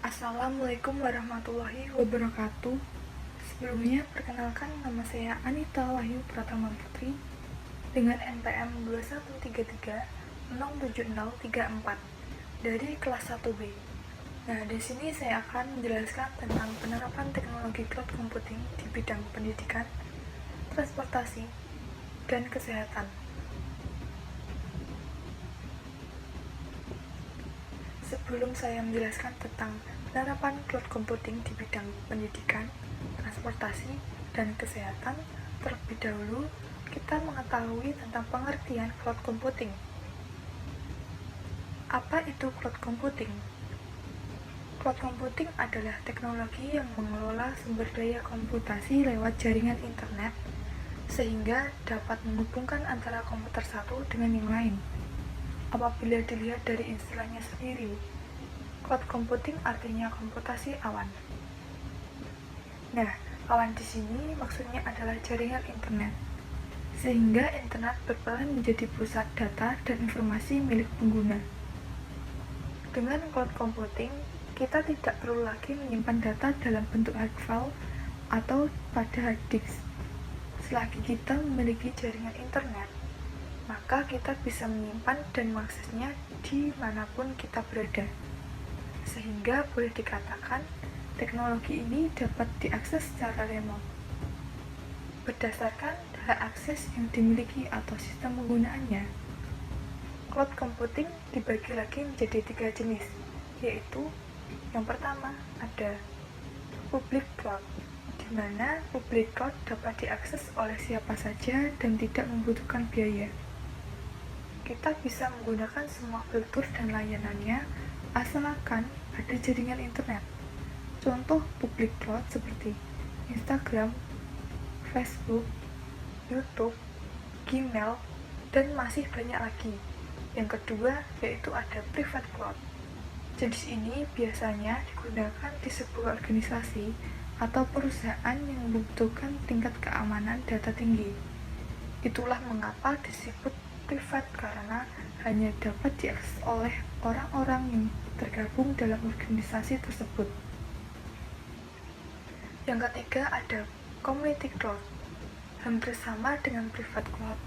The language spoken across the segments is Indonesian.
Assalamualaikum warahmatullahi wabarakatuh. Sebelumnya, perkenalkan nama saya Anita Wahyu Pratama Putri dengan NPM 2133 dari kelas 1B. Nah, di sini saya akan menjelaskan tentang penerapan teknologi cloud computing di bidang pendidikan, transportasi, dan kesehatan. Sebelum saya menjelaskan tentang penerapan cloud computing di bidang pendidikan, transportasi, dan kesehatan, terlebih dahulu kita mengetahui tentang pengertian cloud computing. Apa itu cloud computing? Cloud computing adalah teknologi yang mengelola sumber daya komputasi lewat jaringan internet sehingga dapat menghubungkan antara komputer satu dengan yang lain. Apabila dilihat dari istilahnya sendiri, cloud computing artinya komputasi awan. Nah, awan di sini maksudnya adalah jaringan internet, sehingga internet berperan menjadi pusat data dan informasi milik pengguna. Dengan cloud computing, kita tidak perlu lagi menyimpan data dalam bentuk hard file atau pada hard disk. Selagi kita memiliki jaringan internet, maka kita bisa menyimpan dan mengaksesnya dimanapun kita berada. Sehingga boleh dikatakan, teknologi ini dapat diakses secara remote. Berdasarkan hak akses yang dimiliki atau sistem penggunaannya, cloud computing dibagi lagi menjadi 3 jenis, yaitu yang pertama ada public cloud, di mana public cloud dapat diakses oleh siapa saja dan tidak membutuhkan biaya. Kita bisa menggunakan semua fitur dan layanannya asalkan ada jaringan internet. Contoh public cloud seperti Instagram, Facebook, YouTube, Gmail, dan masih banyak lagi. Yang kedua yaitu ada private cloud. Jenis ini biasanya digunakan di sebuah organisasi atau perusahaan yang membutuhkan tingkat keamanan data tinggi. Itulah mengapa disebut privat, karena hanya dapat diakses oleh orang-orang yang tergabung dalam organisasi tersebut. Yang ketiga ada community cloud. Hampir sama dengan private cloud,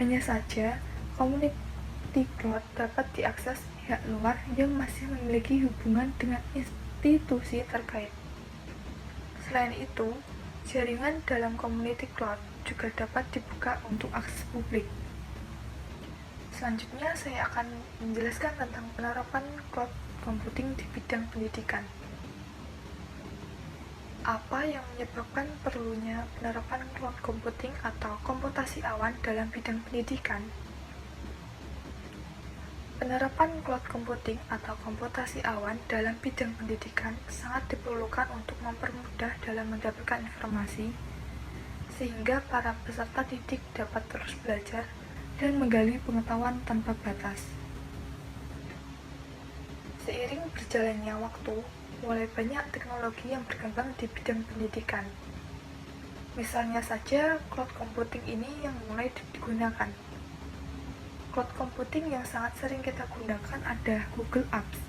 hanya saja community cloud dapat diakses pihak luar yang masih memiliki hubungan dengan institusi terkait. Selain itu, jaringan dalam community cloud juga dapat dibuka untuk akses publik. Selanjutnya, saya akan menjelaskan tentang penerapan cloud computing di bidang pendidikan. Apa yang menyebabkan perlunya penerapan cloud computing atau komputasi awan dalam bidang pendidikan? Penerapan cloud computing atau komputasi awan dalam bidang pendidikan sangat diperlukan untuk mempermudah dalam mendapatkan informasi, sehingga para peserta didik dapat terus belajar dan menggali pengetahuan tanpa batas. Seiring berjalannya waktu, mulai banyak teknologi yang berkembang di bidang pendidikan. Misalnya saja, cloud computing ini yang mulai digunakan. Cloud computing yang sangat sering kita gunakan ada Google Apps.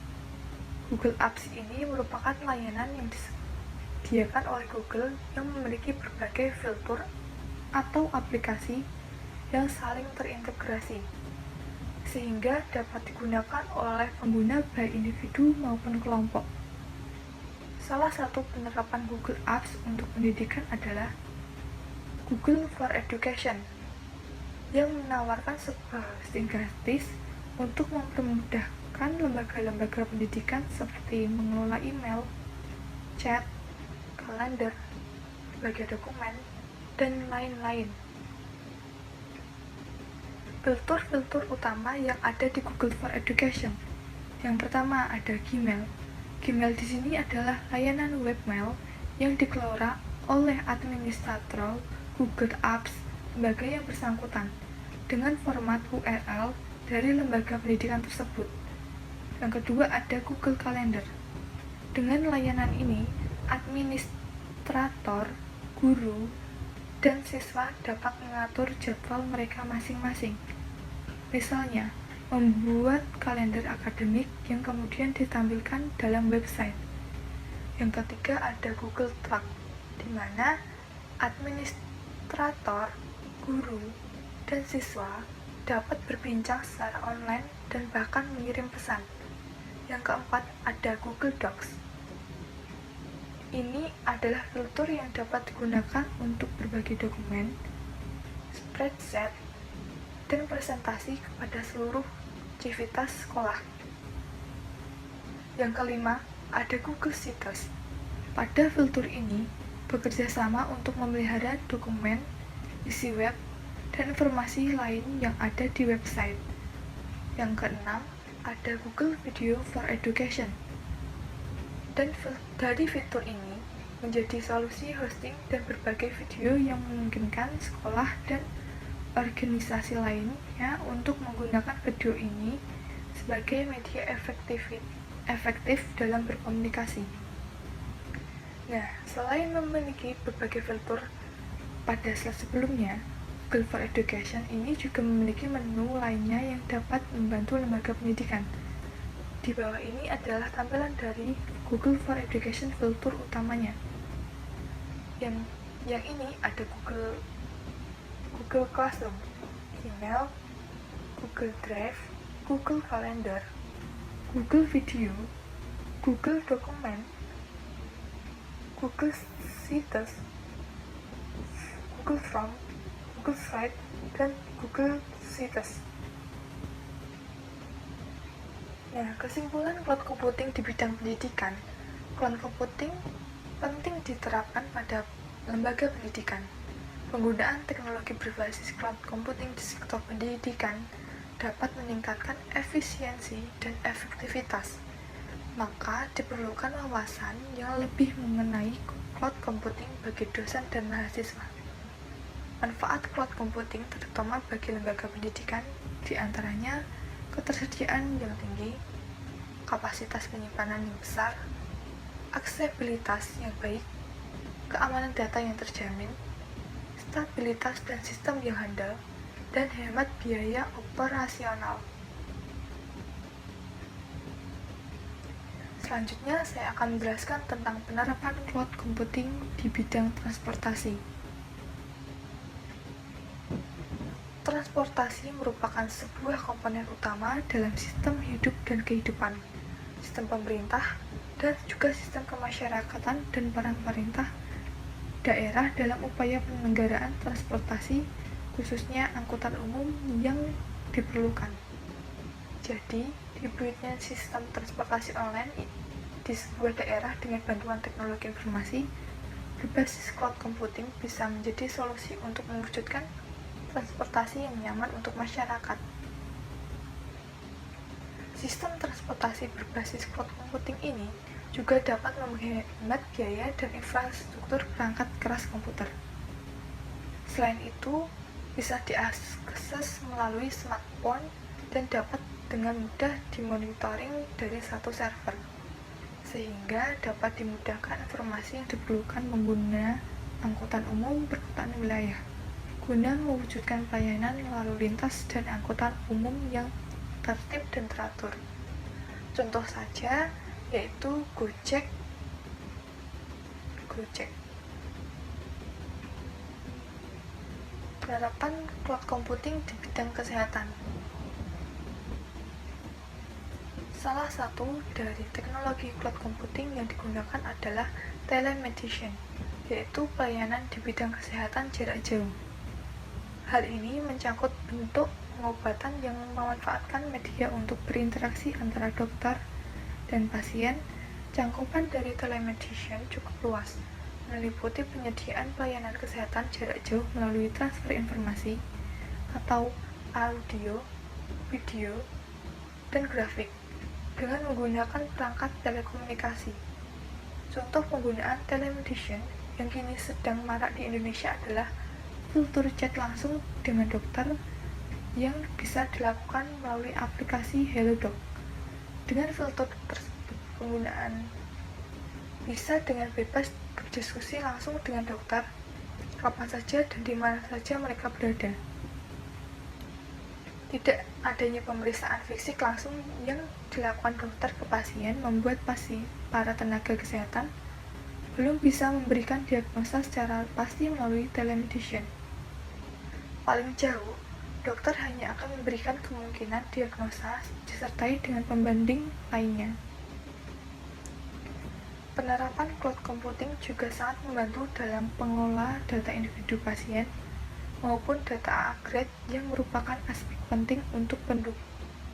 Google Apps ini merupakan layanan yang disediakan oleh Google yang memiliki berbagai fitur atau aplikasi yang saling terintegrasi, sehingga dapat digunakan oleh pengguna baik individu maupun kelompok. Salah satu penerapan Google Apps untuk pendidikan adalah Google for Education, yang menawarkan sebuah hosting gratis untuk mempermudahkan lembaga-lembaga pendidikan seperti mengelola email, chat, kalender, berbagai dokumen, dan lain-lain. Fitur-fitur utama yang ada di Google for Education. Yang pertama ada Gmail. Gmail di sini adalah layanan webmail yang dikelola oleh administrator Google Apps lembaga yang bersangkutan dengan format URL dari lembaga pendidikan tersebut. Yang kedua ada Google Calendar. Dengan layanan ini, administrator, guru, dan siswa dapat mengatur jadwal mereka masing-masing. Misalnya, membuat kalender akademik yang kemudian ditampilkan dalam website. Yang ketiga ada Google Talk, di mana administrator, guru, dan siswa dapat berbincang secara online dan bahkan mengirim pesan. Yang keempat ada Google Docs. Ini adalah fitur yang dapat digunakan untuk berbagi dokumen, spreadsheet, dan presentasi kepada seluruh aktivitas sekolah. Yang kelima, ada Google Sheets. Pada fitur ini, bekerja sama untuk memelihara dokumen, isi web, dan informasi lain yang ada di website. Yang keenam, ada Google Video for Education. Dan dari fitur ini menjadi solusi hosting dan berbagai video yang memungkinkan sekolah dan organisasi lainnya untuk menggunakan video ini sebagai media efektif dalam berkomunikasi. Nah, selain memiliki berbagai fitur pada slide sebelumnya, Google for Education ini juga memiliki menu lainnya yang dapat membantu lembaga pendidikan. Di bawah ini adalah tampilan dari Google for Education fitur utamanya. Yang ini ada Google Classroom, email, Google Drive, Google Calendar, Google Video, Google Dokumen, Google Sheets, Google Form, Google Slide, dan Google Sheets. Nah, kesimpulan cloud computing di bidang pendidikan. Cloud computing penting diterapkan pada lembaga pendidikan. Penggunaan teknologi berbasis cloud computing di sektor pendidikan dapat meningkatkan efisiensi dan efektivitas. Maka diperlukan wawasan yang lebih mengenai cloud computing bagi dosen dan mahasiswa. Manfaat cloud computing terutama bagi lembaga pendidikan diantaranya ketersediaan yang tinggi, kapasitas penyimpanan yang besar, aksesibilitas yang baik, keamanan data yang terjamin, stabilitas dan sistem yang handal, dan hemat biaya operasional. Selanjutnya, saya akan menjelaskan tentang penerapan cloud computing di bidang transportasi. Transportasi merupakan sebuah komponen utama dalam sistem hidup dan kehidupan, sistem pemerintah, dan juga sistem kemasyarakatan dan peran pemerintah daerah dalam upaya penyelenggaraan transportasi, khususnya angkutan umum yang diperlukan. Jadi, dibuatnya sistem transportasi online di sebuah daerah dengan bantuan teknologi informasi berbasis cloud computing bisa menjadi solusi untuk mewujudkan transportasi yang nyaman untuk masyarakat. Sistem transportasi berbasis cloud computing ini juga dapat menghemat biaya dan infrastruktur perangkat keras komputer. Selain itu, bisa diakses melalui smartphone dan dapat dengan mudah dimonitoring dari satu server, sehingga dapat dimudahkan informasi yang diperlukan pengguna angkutan umum perkotaan wilayah guna mewujudkan pelayanan lalu lintas dan angkutan umum yang tertib dan teratur. Contoh saja yaitu Gojek. Penerapan cloud computing di bidang kesehatan. Salah satu dari teknologi cloud computing yang digunakan adalah telemedicine, yaitu pelayanan di bidang kesehatan jarak jauh. Hal ini mencangkut bentuk pengobatan yang memanfaatkan media untuk berinteraksi antara dokter dan pasien. Cakupan dari telemedicine cukup luas, meliputi penyediaan pelayanan kesehatan jarak jauh melalui transfer informasi atau audio, video, dan grafik dengan menggunakan perangkat telekomunikasi. Contoh penggunaan telemedicine yang kini sedang marak di Indonesia adalah fitur chat langsung dengan dokter yang bisa dilakukan melalui aplikasi HelloDoc. Dengan fitur tersebut, penggunaan bisa dengan bebas berdiskusi langsung dengan dokter kapan saja dan di mana saja mereka berada. Tidak adanya pemeriksaan fisik langsung yang dilakukan dokter ke pasien membuat para tenaga kesehatan belum bisa memberikan diagnosa secara pasti melalui telemedicine. Paling jauh, dokter hanya akan memberikan kemungkinan diagnosa disertai dengan pembanding lainnya. Penerapan cloud computing juga sangat membantu dalam pengelola data individu pasien maupun data agregat yang merupakan aspek penting untuk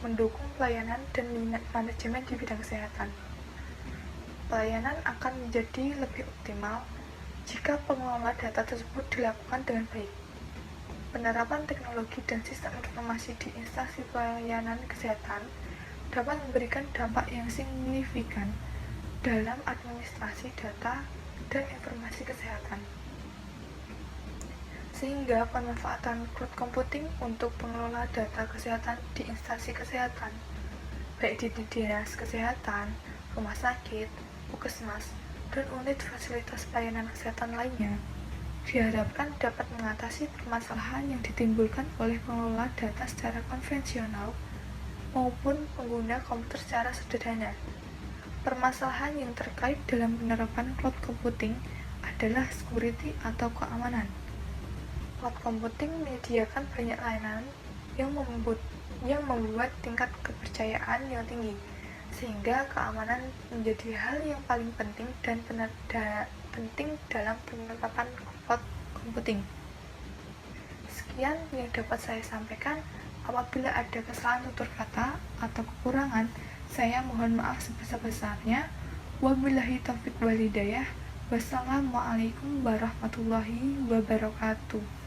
mendukung pelayanan dan manajemen di bidang kesehatan. Pelayanan akan menjadi lebih optimal jika pengelola data tersebut dilakukan dengan baik. Penerapan teknologi dan sistem informasi di instansi pelayanan kesehatan dapat memberikan dampak yang signifikan dalam administrasi data dan informasi kesehatan. Sehingga pemanfaatan cloud computing untuk pengelola data kesehatan di instansi kesehatan, baik di dinas kesehatan, rumah sakit, puskesmas, dan unit fasilitas pelayanan kesehatan lainnya, diharapkan dapat mengatasi permasalahan yang ditimbulkan oleh pengelola data secara konvensional maupun pengguna komputer secara sederhana. Permasalahan yang terkait dalam penerapan cloud computing adalah security atau keamanan. Cloud computing menyediakan banyak layanan yang membuat tingkat kepercayaan yang tinggi, sehingga keamanan menjadi hal yang paling penting dan penting dalam penerapan cloud computing. Sekian yang dapat saya sampaikan. Apabila ada kesalahan tutur kata atau kekurangan, saya mohon maaf sebesar-besarnya. Wabillahi taufiq wal hidayah. Wassalamualaikum warahmatullahi wabarakatuh.